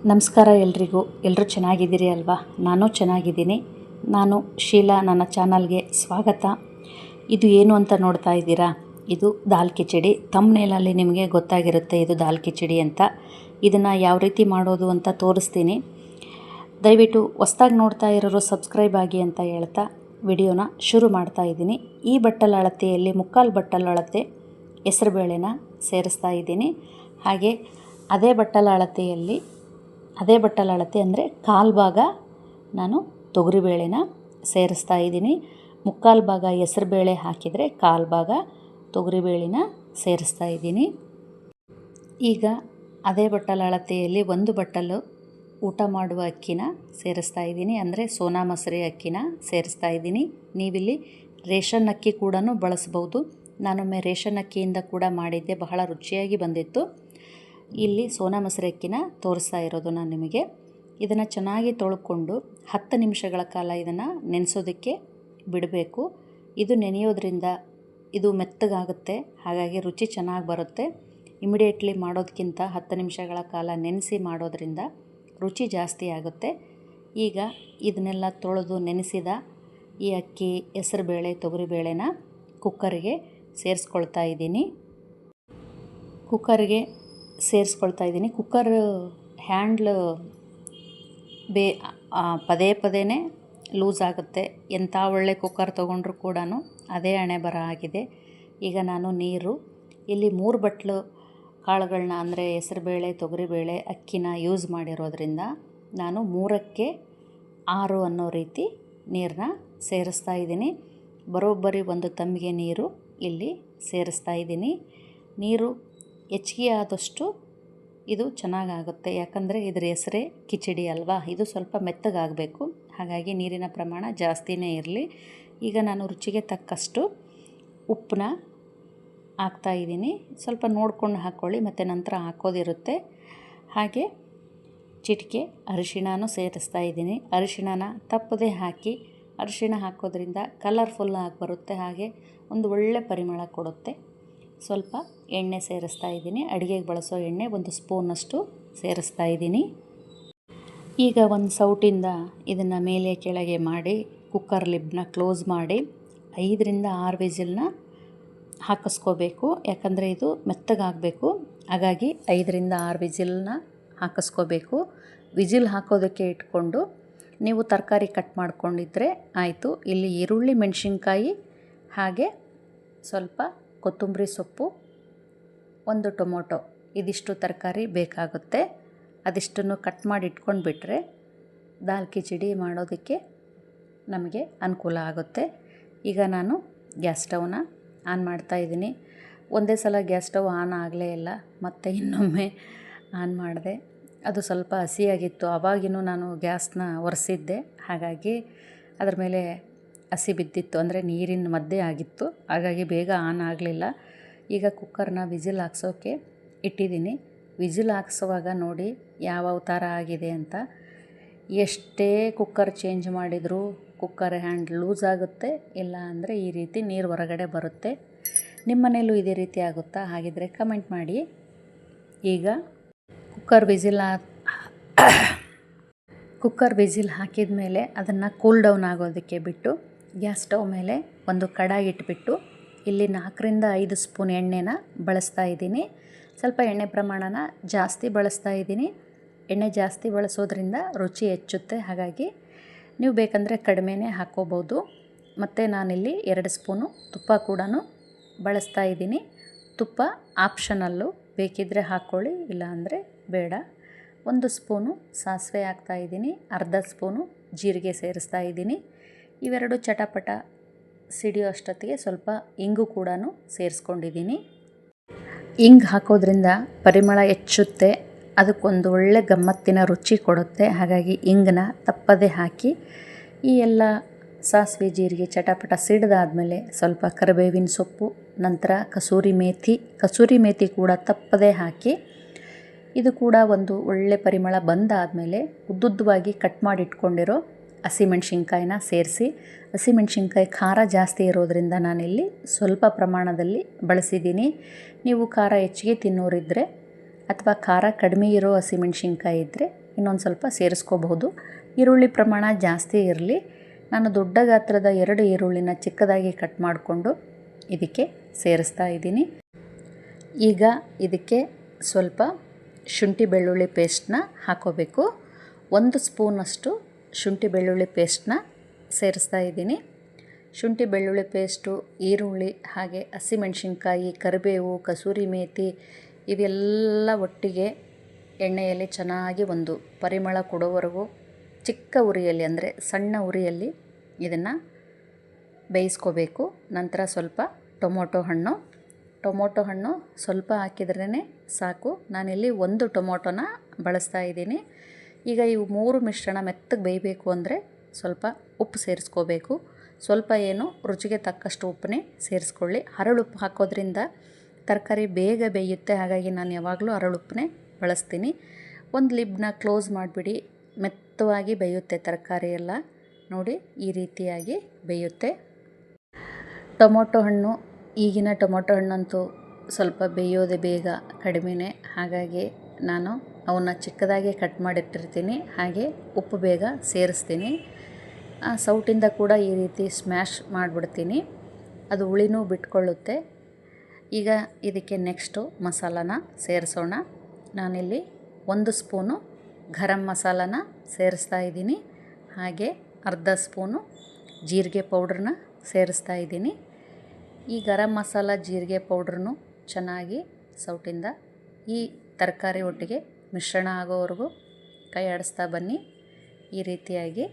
ನಮಸ್ಕಾರ ಎಲ್ರಿಗೂ. ಎಲ್ಲರೂ ಚೆನ್ನಾಗಿದ್ದೀರಿ ಅಲ್ವಾ? ನಾನು ಚೆನ್ನಾಗಿದ್ದೀನಿ. ನಾನು ಶೀಲಾ. ನನ್ನ ಚಾನಲ್ಗೆ ಸ್ವಾಗತ. ಇದು ಏನು ಅಂತ ನೋಡ್ತಾ ಇದ್ದೀರಾ? ಇದು ದಾಲ್ ಕಿಚಡಿ. ಥಂಬ್ನೇಲಲ್ಲಿ ನಿಮಗೆ ಗೊತ್ತಾಗಿರುತ್ತೆ ಇದು ದಾಲ್ ಕಿಚಡಿ ಅಂತ. ಇದನ್ನು ಯಾವ ರೀತಿ ಮಾಡೋದು ಅಂತ ತೋರಿಸ್ತೀನಿ. ದಯವಿಟ್ಟು ಹೊಸ್ದಾಗಿ ನೋಡ್ತಾ ಇರೋರು ಸಬ್ಸ್ಕ್ರೈಬ್ ಆಗಿ ಅಂತ ಹೇಳ್ತಾ ವಿಡಿಯೋನ ಶುರು ಮಾಡ್ತಾ ಇದ್ದೀನಿ. ಈ ಬಟ್ಟಲ ಅಳತೆಯಲ್ಲಿ 3/4 ಬಟ್ಟಲ ಅಳತೆ ಹೆಸರುಬೇಳೆನ ಸೇರಿಸ್ತಾ ಇದ್ದೀನಿ. ಹಾಗೆ ಅದೇ ಬಟ್ಟಲ ಅಳತೆ ಅಂದರೆ 1/4 ಭಾಗ ನಾನು ತೊಗರಿಬೇಳೆನ ಸೇರಿಸ್ತಾ ಇದ್ದೀನಿ. 3/4 ಭಾಗ ಹೆಸರುಬೇಳೆ ಹಾಕಿದರೆ 1/4 ಭಾಗ ತೊಗರಿಬೇಳೆನ ಸೇರಿಸ್ತಾ ಇದ್ದೀನಿ. ಈಗ ಅದೇ ಬಟ್ಟಲ ಅಳತೆಯಲ್ಲಿ 1 ಬಟ್ಟಲು ಊಟ ಮಾಡುವ ಅಕ್ಕಿನ ಸೇರಿಸ್ತಾ ಇದ್ದೀನಿ. ಅಂದರೆ ಸೋನಾ ಮಸೂರಿ ಅಕ್ಕಿನ ಸೇರಿಸ್ತಾ ಇದ್ದೀನಿ. ನೀವಿಲ್ಲಿ ರೇಷನ್ ಅಕ್ಕಿ ಕೂಡ ಬಳಸ್ಬೋದು. ನಾನೊಮ್ಮೆ ರೇಷನ್ ಅಕ್ಕಿಯಿಂದ ಕೂಡ ಮಾಡಿದ್ದೆ, ಬಹಳ ರುಚಿಯಾಗಿ ಬಂದಿತ್ತು. ಇಲ್ಲಿ ಸೋನಾ ಮಸೂರಿ ಅಕ್ಕಿನ ತೋರಿಸ್ತಾ ಇರೋದು ನಾನು ನಿಮಗೆ. ಇದನ್ನು ಚೆನ್ನಾಗಿ ತೊಳ್ಕೊಂಡು 10 ನಿಮಿಷಗಳ ಕಾಲ ಇದನ್ನು ನೆನೆಸೋದಕ್ಕೆ ಬಿಡಬೇಕು. ಇದು ನೆನೆಯೋದ್ರಿಂದ ಇದು ಮೆತ್ತಗಾಗುತ್ತೆ, ಹಾಗಾಗಿ ರುಚಿ ಚೆನ್ನಾಗಿ ಬರುತ್ತೆ. ಇಮಿಡಿಯೇಟ್ಲಿ ಮಾಡೋದಕ್ಕಿಂತ 10 ನಿಮಿಷಗಳ ಕಾಲ ನೆನೆಸಿ ಮಾಡೋದ್ರಿಂದ ರುಚಿ ಜಾಸ್ತಿ ಆಗುತ್ತೆ. ಈಗ ಇದನ್ನೆಲ್ಲ ತೊಳೆದು ನೆನೆಸಿದ ಈ ಅಕ್ಕಿ, ಹೆಸರುಬೇಳೆ, ತೊಗರಿಬೇಳೆನ ಕುಕ್ಕರಿಗೆ ಸೇರಿಸ್ಕೊಳ್ತಾ ಇದ್ದೀನಿ. ಕುಕ್ಕರ್ ಹ್ಯಾಂಡ್ಲ್ ಪದೇ ಪದೇ ಲೂಸ್ ಆಗುತ್ತೆ. ಎಂಥ ಒಳ್ಳೆ ಕುಕ್ಕರ್ ತೊಗೊಂಡ್ರೂ ಕೂಡ ಅದೇ ಹಣೆ ಬರ ಆಗಿದೆ. ಈಗ ನಾನು ನೀರು ಇಲ್ಲಿ 3 ಬಟ್ಲು ಕಾಳುಗಳನ್ನ ಅಂದರೆ ಹೆಸರುಬೇಳೆ, ತೊಗರಿಬೇಳೆ, ಅಕ್ಕಿನ ಯೂಸ್ ಮಾಡಿರೋದ್ರಿಂದ ನಾನು 3ಕ್ಕೆ 6 ಅನ್ನೋ ರೀತಿ ನೀರನ್ನ ಸೇರಿಸ್ತಾ ಇದ್ದೀನಿ. ಬರೋಬ್ಬರಿ 1 ತಂಬಿಗೆ ನೀರು ಇಲ್ಲಿ ಸೇರಿಸ್ತಾ ಇದ್ದೀನಿ. ನೀರು ಹೆಚ್ಚಿಗೆ ಆದಷ್ಟು ಇದು ಚೆನ್ನಾಗಾಗುತ್ತೆ, ಯಾಕಂದರೆ ಇದ್ರ ಹೆಸರೇ ಕಿಚಡಿ ಅಲ್ವಾ. ಇದು ಸ್ವಲ್ಪ ಮೆತ್ತಗಾಗಬೇಕು, ಹಾಗಾಗಿ ನೀರಿನ ಪ್ರಮಾಣ ಜಾಸ್ತಿನೇ ಇರಲಿ. ಈಗ ನಾನು ರುಚಿಗೆ ತಕ್ಕಷ್ಟು ಉಪ್ಪನ್ನ ಹಾಕ್ತಾಯಿದ್ದೀನಿ. ಸ್ವಲ್ಪ ನೋಡ್ಕೊಂಡು ಹಾಕ್ಕೊಳ್ಳಿ, ಮತ್ತು ನಂತರ ಹಾಕೋದಿರುತ್ತೆ. ಹಾಗೆ ಚಿಟಿಕೆ ಅರಿಶಿಣನೂ ಸೇರಿಸ್ತಾ ಇದ್ದೀನಿ. ಅರಿಶಿಣನ ತಪ್ಪದೇ ಹಾಕಿ. ಅರಿಶಿಣ ಹಾಕೋದ್ರಿಂದ ಕಲರ್ಫುಲ್ ಆಗಿ ಬರುತ್ತೆ, ಹಾಗೆ ಒಂದು ಒಳ್ಳೆ ಪರಿಮಳ ಕೊಡುತ್ತೆ. ಸ್ವಲ್ಪ ಎಣ್ಣೆ ಸೇರಿಸ್ತಾ ಇದ್ದೀನಿ. ಅಡುಗೆಗೆ ಬಳಸೋ ಎಣ್ಣೆ 1 ಸ್ಪೂನಷ್ಟು ಸೇರಿಸ್ತಾ ಇದ್ದೀನಿ. ಈಗ ಒಂದು ಸೌಟಿಂದ ಇದನ್ನು ಮೇಲೆ ಕೆಳಗೆ ಮಾಡಿ ಕುಕ್ಕರ್ ಲಿಡ್ನ ಕ್ಲೋಸ್ ಮಾಡಿ 5ರಿಂದ 6 ವಿಸಿಲ್ನ ಹಾಕಿಸ್ಕೋಬೇಕು. ಯಾಕಂದರೆ ಇದು ಮೆತ್ತಗಾಗಬೇಕು, ಹಾಗಾಗಿ 5ರಿಂದ 6 ವಿಸಿಲ್ನ ಹಾಕಿಸ್ಕೋಬೇಕು. ವಿಸಿಲ್ ಹಾಕೋದಕ್ಕೆ ಇಟ್ಕೊಂಡು ನೀವು ತರಕಾರಿ ಕಟ್ ಮಾಡ್ಕೊಂಡಿದ್ರೆ ಆಯಿತು. ಇಲ್ಲಿ ಈರುಳ್ಳಿ, ಮೆಣಸಿನ್ಕಾಯಿ, ಹಾಗೆ ಸ್ವಲ್ಪ ಕೊತ್ತಂಬರಿ ಸೊಪ್ಪು, 1 ಟೊಮೊಟೊ, ಇದಿಷ್ಟು ತರಕಾರಿ ಬೇಕಾಗುತ್ತೆ. ಅದಿಷ್ಟನ್ನು ಕಟ್ ಮಾಡಿ ಇಟ್ಕೊಂಡ್ಬಿಟ್ರೆ ದಾಲ್ ಕಿಚಡಿ ಮಾಡೋದಕ್ಕೆ ನಮಗೆ ಅನುಕೂಲ ಆಗುತ್ತೆ. ಈಗ ನಾನು ಗ್ಯಾಸ್ ಸ್ಟವ್ನ ಆನ್ ಮಾಡ್ತಾಯಿದ್ದೀನಿ. ಒಂದೇ ಸಲ ಗ್ಯಾಸ್ ಸ್ಟವ್ ಆನ್ ಆಗಲೇ ಇಲ್ಲ, ಮತ್ತು ಇನ್ನೊಮ್ಮೆ ಆನ್ ಮಾಡಿದೆ. ಅದು ಸ್ವಲ್ಪ ಹಸಿಯಾಗಿತ್ತು. ಆವಾಗಿನೂ ನಾನು ಗ್ಯಾಸ್ನ ಒರೆಸಿದ್ದೆ, ಹಾಗಾಗಿ ಅದರ ಮೇಲೆ ಹಸಿ ಬಿದ್ದಿತ್ತು, ಅಂದರೆ ನೀರಿನ ಮಧ್ಯೆ ಆಗಿತ್ತು, ಹಾಗಾಗಿ ಬೇಗ ಆನ್ ಆಗಲಿಲ್ಲ. ಈಗ ಕುಕ್ಕರ್ನ ವಿಸಿಲ್ ಹಾಕ್ಸೋಕ್ಕೆ ಇಟ್ಟಿದ್ದೀನಿ. ವಿಸಿಲ್ ಹಾಕ್ಸುವಾಗ ನೋಡಿ ಯಾವ ಥರ ಆಗಿದೆ ಅಂತ. ಎಷ್ಟೇ ಕುಕ್ಕರ್ ಚೇಂಜ್ ಮಾಡಿದರೂ ಕುಕ್ಕರ್ ಹ್ಯಾಂಡ್ ಲೂಸ್ ಆಗುತ್ತೆ, ಇಲ್ಲ ಅಂದರೆ ಈ ರೀತಿ ನೀರು ಹೊರಗಡೆ ಬರುತ್ತೆ. ನಿಮ್ಮ ಮನೇಲೂ ಇದೇ ರೀತಿ ಆಗುತ್ತಾ? ಹಾಗಿದ್ರೆ ಕಮೆಂಟ್ ಮಾಡಿ. ಈಗ ಕುಕ್ಕರ್ ವಿಸಿಲ್ ಹಾಕಿದ ಮೇಲೆ ಅದನ್ನು ಕೂಲ್ ಡೌನ್ ಆಗೋದಕ್ಕೆ ಬಿಟ್ಟು ಗ್ಯಾಸ್ ಸ್ಟವ್ ಮೇಲೆ ಒಂದು ಕಡಾಯಿ ಇಟ್ಬಿಟ್ಟು ಇಲ್ಲಿ 4ರಿಂದ 5 ಸ್ಪೂನ್ ಎಣ್ಣೆನ ಬಳಸ್ತಾ ಇದ್ದೀನಿ. ಸ್ವಲ್ಪ ಎಣ್ಣೆ ಪ್ರಮಾಣನ ಜಾಸ್ತಿ ಬಳಸ್ತಾ ಇದ್ದೀನಿ. ಎಣ್ಣೆ ಜಾಸ್ತಿ ಬಳಸೋದ್ರಿಂದ ರುಚಿ ಹೆಚ್ಚುತ್ತೆ, ಹಾಗಾಗಿ ನೀವು ಬೇಕಂದರೆ ಕಡಿಮೆನೇ ಹಾಕ್ಕೋಬೋದು. ಮತ್ತು ನಾನಿಲ್ಲಿ 2 ಸ್ಪೂನು ತುಪ್ಪ ಕೂಡ ಬಳಸ್ತಾ ಇದ್ದೀನಿ. ತುಪ್ಪ ಆಪ್ಷನಲ್ಲು, ಬೇಕಿದ್ದರೆ ಹಾಕ್ಕೊಳ್ಳಿ, ಇಲ್ಲ ಬೇಡ. 1 ಸ್ಪೂನು ಸಾಸಿವೆ ಹಾಕ್ತಾಯಿದ್ದೀನಿ. ಅರ್ಧ ಸ್ಪೂನು ಜೀರಿಗೆ ಸೇರಿಸ್ತಾ ಇದ್ದೀನಿ. ಇವೆರಡು ಚಟಪಟ ಸಿಡಿಯೋ ಅಷ್ಟೊತ್ತಿಗೆ ಸ್ವಲ್ಪ ಇಂಗು ಕೂಡ ಸೇರಿಸ್ಕೊಂಡಿದ್ದೀನಿ. ಇಂಗು ಹಾಕೋದ್ರಿಂದ ಪರಿಮಳ ಹೆಚ್ಚುತ್ತೆ, ಅದಕ್ಕೊಂದು ಒಳ್ಳೆ ಗಮ್ಮತ್ತಿನ ರುಚಿ ಕೊಡುತ್ತೆ. ಹಾಗಾಗಿ ಇಂಗನ್ನ ತಪ್ಪದೇ ಹಾಕಿ. ಈ ಎಲ್ಲ ಸಾಸಿವೆ ಜೀರಿಗೆ ಚಟಪಟ ಸಿಡಿದಾದ್ಮೇಲೆ ಸ್ವಲ್ಪ ಕರಿಬೇವಿನ ಸೊಪ್ಪು, ನಂತರ ಕಸೂರಿ ಮೇಥಿ ಕೂಡ ತಪ್ಪದೇ ಹಾಕಿ. ಇದು ಕೂಡ ಒಂದು ಒಳ್ಳೆ ಪರಿಮಳ ಬಂದಾದಮೇಲೆ ಉದ್ದುದ್ದವಾಗಿ ಕಟ್ ಮಾಡಿ ಇಟ್ಕೊಂಡಿರೋ ಹಸಿಮೆಣ್ಸಿನ್ಕಾಯಿನ ಸೇರಿಸಿ. ಹಸಿಮೆಣ್ಸಿನ್ಕಾಯಿ ಖಾರ ಜಾಸ್ತಿ ಇರೋದರಿಂದ ನಾನಿಲ್ಲಿ ಸ್ವಲ್ಪ ಪ್ರಮಾಣದಲ್ಲಿ ಬಳಸಿದ್ದೀನಿ. ನೀವು ಖಾರ ಹೆಚ್ಚಿಗೆ ತಿನ್ನೋರಿದ್ದರೆ ಅಥವಾ ಖಾರ ಕಡಿಮೆ ಇರೋ ಹಸಿಮೆಣ್ಸಿನ್ಕಾಯಿ ಇದ್ದರೆ ಇನ್ನೊಂದು ಸ್ವಲ್ಪ ಸೇರಿಸ್ಕೋಬಹುದು. ಈರುಳ್ಳಿ ಪ್ರಮಾಣ ಜಾಸ್ತಿ ಇರಲಿ. ನಾನು ದೊಡ್ಡ ಗಾತ್ರದ 2 ಈರುಳ್ಳಿನ ಚಿಕ್ಕದಾಗಿ ಕಟ್ ಮಾಡಿಕೊಂಡು ಇದಕ್ಕೆ ಸೇರಿಸ್ತಾ ಇದ್ದೀನಿ. ಈಗ ಇದಕ್ಕೆ ಸ್ವಲ್ಪ ಶುಂಠಿ ಬೆಳ್ಳುಳ್ಳಿ ಪೇಸ್ಟನ್ನ ಹಾಕೋಬೇಕು. 1 ಸ್ಪೂನಷ್ಟು ಶುಂಠಿ ಬೆಳ್ಳುಳ್ಳಿ ಪೇಸ್ಟನ್ನ ಸೇರಿಸ್ತಾ ಇದ್ದೀನಿ. ಶುಂಠಿ ಬೆಳ್ಳುಳ್ಳಿ ಪೇಸ್ಟು, ಈರುಳ್ಳಿ, ಹಾಗೆ ಹಸಿಮೆಣಸಿನ್ಕಾಯಿ, ಕರಿಬೇವು, ಕಸೂರಿ ಮೇಥಿ ಇವೆಲ್ಲ ಒಟ್ಟಿಗೆ ಎಣ್ಣೆಯಲ್ಲಿ ಚೆನ್ನಾಗಿ ಒಂದು ಪರಿಮಳ ಕೊಡೋವರೆಗೂ ಚಿಕ್ಕ ಉರಿಯಲ್ಲಿ, ಅಂದರೆ ಸಣ್ಣ ಉರಿಯಲ್ಲಿ ಇದನ್ನು ಬೇಯಿಸ್ಕೋಬೇಕು. ನಂತರ ಸ್ವಲ್ಪ ಟೊಮೊಟೊ ಹಣ್ಣು ಸ್ವಲ್ಪ ಹಾಕಿದ್ರೇ ಸಾಕು. ನಾನಿಲ್ಲಿ 1 ಟೊಮೊಟೊನ ಬಳಸ್ತಾ ಇದ್ದೀನಿ. ಈಗ ಇವು 3 ಮಿಶ್ರಣ ಮೆತ್ತಗೆ ಬೇಯಬೇಕು ಅಂದರೆ ಸ್ವಲ್ಪ ಉಪ್ಪು ಸೇರಿಸ್ಕೋಬೇಕು. ಸ್ವಲ್ಪ ಏನು ರುಚಿಗೆ ತಕ್ಕಷ್ಟು ಉಪ್ಪನ್ನೇ ಸೇರಿಸ್ಕೊಳ್ಳಿ. ಹರಳುಪ್ಪು ಹಾಕೋದ್ರಿಂದ ತರಕಾರಿ ಬೇಗ ಬೇಯುತ್ತೆ, ಹಾಗಾಗಿ ನಾನು ಯಾವಾಗಲೂ ಹರಳುಪ್ಪನ್ನೇ ಬಳಸ್ತೀನಿ. ಒಂದು ಲಿಡ್ನ ಕ್ಲೋಸ್ ಮಾಡಿಬಿಡಿ. ಮೆತ್ತವಾಗಿ ಬೇಯುತ್ತೆ ತರಕಾರಿ ಎಲ್ಲ. ನೋಡಿ, ಈ ರೀತಿಯಾಗಿ ಬೇಯುತ್ತೆ. ಈಗಿನ ಟೊಮೊಟೊ ಹಣ್ಣಂತೂ ಸ್ವಲ್ಪ ಬೇಯೋದೇ ಬೇಗ ಕಡಿಮೆನೇ, ಹಾಗಾಗಿ ನಾನು ಅವನ್ನ ಚಿಕ್ಕದಾಗಿ ಕಟ್ ಮಾಡಿಟ್ಟಿರ್ತೀನಿ. ಹಾಗೆ ಉಪ್ಪು ಬೇಗ ಸೇರಿಸ್ತೀನಿ. ಸೌಟಿಂದ ಕೂಡ ಈ ರೀತಿ ಸ್ಮ್ಯಾಶ್ ಮಾಡಿಬಿಡ್ತೀನಿ, ಅದು ಹುಳಿನೂ ಬಿಟ್ಕೊಳ್ಳುತ್ತೆ. ಈಗ ಇದಕ್ಕೆ ನೆಕ್ಸ್ಟು ಮಸಾಲಾನ ಸೇರಿಸೋಣ. ನಾನಿಲ್ಲಿ 1 ಸ್ಪೂನು ಗರಂ ಮಸಾಲಾನ ಸೇರಿಸ್ತಾ ಇದ್ದೀನಿ. ಹಾಗೆ ಅರ್ಧ ಸ್ಪೂನು ಜೀರಿಗೆ ಪೌಡ್ರನ್ನ ಸೇರಿಸ್ತಾ ಇದ್ದೀನಿ. ಈ ಗರಂ ಮಸಾಲ, ಜೀರಿಗೆ ಪೌಡ್ರನ್ನು ಚೆನ್ನಾಗಿ ಸೌಟಿಂದ ಈ ತರಕಾರಿ ಒಟ್ಟಿಗೆ ಮಿಶ್ರಣ ಆಗೋವರೆಗೂ ಕೈ ಆಡಿಸ್ತಾ ಬನ್ನಿ. ಈ ರೀತಿಯಾಗಿ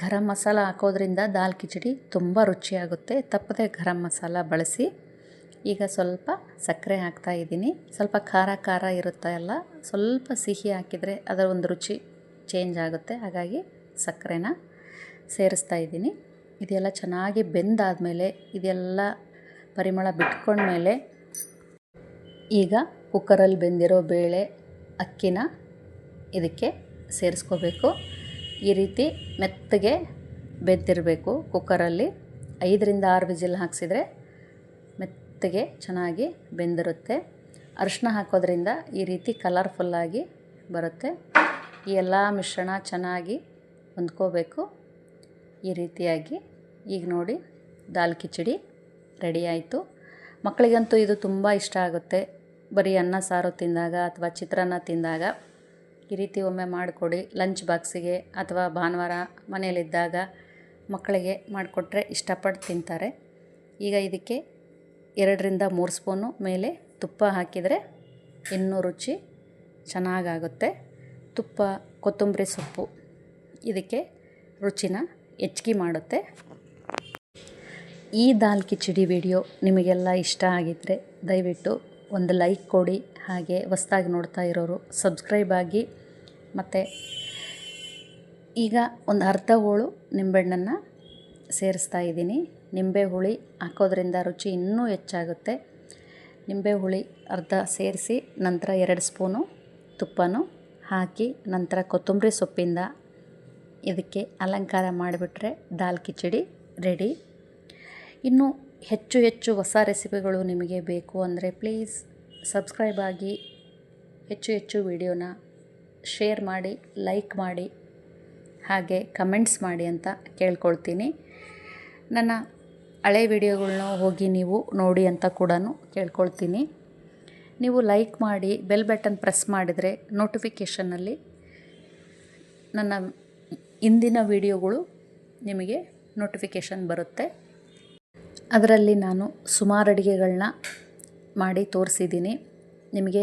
ಗರಂ ಮಸಾಲ ಹಾಕೋದ್ರಿಂದ ದಾಲ್ ಕಿಚಡಿ ತುಂಬ ರುಚಿಯಾಗುತ್ತೆ. ತಪ್ಪದೆ ಗರಂ ಮಸಾಲ ಬಳಸಿ. ಈಗ ಸ್ವಲ್ಪ ಸಕ್ಕರೆ ಹಾಕ್ತಾ ಇದ್ದೀನಿ. ಸ್ವಲ್ಪ ಖಾರ ಇರುತ್ತಲ್ಲ, ಸ್ವಲ್ಪ ಸಿಹಿ ಹಾಕಿದರೆ ಅದರ ಒಂದು ರುಚಿ ಚೇಂಜ್ ಆಗುತ್ತೆ, ಹಾಗಾಗಿ ಸಕ್ಕರೆನ ಸೇರಿಸ್ತಾ ಇದ್ದೀನಿ. ಇದೆಲ್ಲ ಚೆನ್ನಾಗಿ ಬೆಂದಾದಮೇಲೆ, ಇದೆಲ್ಲ ಪರಿಮಳ ಬಿಟ್ಕೊಂಡ್ಮೇಲೆ ಈಗ ಕುಕ್ಕರಲ್ಲಿ ಬೆಂದಿರೋ ಬೇಳೆ, ಅಕ್ಕಿನ ಇದಕ್ಕೆ ಸೇರಿಸ್ಕೋಬೇಕು. ಈ ರೀತಿ ಮೆತ್ತಗೆ ಬೆಂದಿರಬೇಕು ಕುಕ್ಕರಲ್ಲಿ. 5ರಿಂದ 6 ವಿಜಿಲ್ ಹಾಕ್ಸಿದ್ರೆ ಮೆತ್ತಗೆ ಚೆನ್ನಾಗಿ ಬೆಂದಿರುತ್ತೆ. ಅರಿಶಿನ ಹಾಕೋದ್ರಿಂದ ಈ ರೀತಿ ಕಲರ್ಫುಲ್ಲಾಗಿ ಬರುತ್ತೆ. ಈ ಎಲ್ಲ ಮಿಶ್ರಣ ಚೆನ್ನಾಗಿ ಹೊಂದ್ಕೋಬೇಕು. ಈ ರೀತಿಯಾಗಿ ಈಗ ನೋಡಿ, ದಾಲ್ ಕಿಚಡಿ ರೆಡಿ ಆಯಿತು. ಮಕ್ಕಳಿಗಂತೂ ಇದು ತುಂಬ ಇಷ್ಟ ಆಗುತ್ತೆ. ಬರೀ ಅನ್ನ ಸಾರು ತಿಂದಾಗ ಅಥವಾ ಚಿತ್ರಾನ್ನ ತಿಂದಾಗ ಈ ರೀತಿ ಒಮ್ಮೆ ಮಾಡಿಕೊಡಿ. ಲಂಚ್ ಬಾಕ್ಸಿಗೆ ಅಥವಾ ಭಾನುವಾರ ಮನೆಯಲ್ಲಿದ್ದಾಗ ಮಕ್ಕಳಿಗೆ ಮಾಡಿಕೊಟ್ರೆ ಇಷ್ಟಪಟ್ಟು ತಿಂತಾರೆ. ಈಗ ಇದಕ್ಕೆ 2ರಿಂದ 3 ಸ್ಪೂನು ಮೇಲೆ ತುಪ್ಪ ಹಾಕಿದರೆ ಇನ್ನೂ ರುಚಿ ಚೆನ್ನಾಗಾಗುತ್ತೆ. ತುಪ್ಪ, ಕೊತ್ತಂಬರಿ ಸೊಪ್ಪು ಇದಕ್ಕೆ ರುಚಿನ ಹೆಚ್ಚಿಗೆ ಮಾಡುತ್ತೆ. ಈ ದಾಲ್ ಕಿಚಡಿ ವಿಡಿಯೋ ನಿಮಗೆಲ್ಲ ಇಷ್ಟ ಆಗಿದ್ದರೆ ದಯವಿಟ್ಟು ಒಂದು ಲೈಕ್ ಕೊಡಿ. ಹಾಗೆ ಹೊಸ್ದಾಗಿ ನೋಡ್ತಾ ಇರೋರು ಸಬ್ಸ್ಕ್ರೈಬ್ ಆಗಿ. ಮತ್ತು ಈಗ ಒಂದು ಅರ್ಧ ಹೋಳು ನಿಂಬೆಹಣ್ಣನ್ನು ಸೇರಿಸ್ತಾ ಇದ್ದೀನಿ. ನಿಂಬೆ ಹುಳಿ ಹಾಕೋದ್ರಿಂದ ರುಚಿ ಇನ್ನೂ ಹೆಚ್ಚಾಗುತ್ತೆ. ನಿಂಬೆ ಹುಳಿ ಅರ್ಧ ಸೇರಿಸಿ ನಂತರ 2 ಸ್ಪೂನು ತುಪ್ಪನೂ ಹಾಕಿ ನಂತರ ಕೊತ್ತಂಬರಿ ಸೊಪ್ಪಿಂದ ಇದಕ್ಕೆ ಅಲಂಕಾರ ಮಾಡಿಬಿಟ್ರೆ ದಾಲ್ ಕಿಚಡಿ ರೆಡಿ. ಇನ್ನು ಹೆಚ್ಚು ಹೊಸ ರೆಸಿಪಿಗಳು ನಿಮಗೆ ಬೇಕು ಅಂದರೆ ಪ್ಲೀಸ್ ಸಬ್ಸ್ಕ್ರೈಬ್ ಆಗಿ. ಹೆಚ್ಚು ವಿಡಿಯೋನ ಶೇರ್ ಮಾಡಿ, ಲೈಕ್ ಮಾಡಿ, ಹಾಗೆ ಕಮೆಂಟ್ಸ್ ಮಾಡಿ ಅಂತ ಕೇಳ್ಕೊಳ್ತೀನಿ. ನನ್ನ ಹಳೆ ವಿಡಿಯೋಗಳ್ನ ಹೋಗಿ ನೀವು ನೋಡಿ ಅಂತ ಕೂಡ ಕೇಳ್ಕೊಳ್ತೀನಿ. ನೀವು ಲೈಕ್ ಮಾಡಿ ಬೆಲ್ ಬಟನ್ ಪ್ರೆಸ್ ಮಾಡಿದರೆ ನೋಟಿಫಿಕೇಷನ್ನಲ್ಲಿ ನನ್ನ ಇಂದಿನ ವಿಡಿಯೋಗಳು ನಿಮಗೆ ನೋಟಿಫಿಕೇಷನ್ ಬರುತ್ತೆ. ಅದರಲ್ಲಿ ನಾನು ಸುಮಾರು ಅಡುಗೆಗಳನ್ನ ಮಾಡಿ ತೋರಿಸಿದ್ದೀನಿ. ನಿಮಗೆ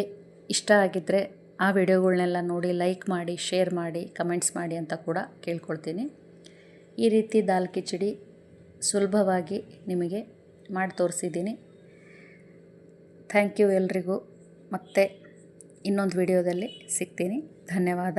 ಇಷ್ಟ ಆಗಿದ್ದರೆ ಆ ವಿಡಿಯೋಗಳ್ನೆಲ್ಲ ನೋಡಿ ಲೈಕ್ ಮಾಡಿ, ಶೇರ್ ಮಾಡಿ, ಕಮೆಂಟ್ಸ್ ಮಾಡಿ ಅಂತ ಕೂಡ ಕೇಳ್ಕೊಳ್ತೀನಿ. ಈ ರೀತಿ ದಾಲ್ ಕಿಚಡಿ ಸುಲಭವಾಗಿ ನಿಮಗೆ ಮಾಡಿ ತೋರಿಸಿದ್ದೀನಿ. ಥ್ಯಾಂಕ್ ಯು ಎಲ್ರಿಗೂ. ಮತ್ತೆ ಇನ್ನೊಂದು ವಿಡಿಯೋದಲ್ಲಿ ಸಿಗ್ತೀನಿ. ಧನ್ಯವಾದ.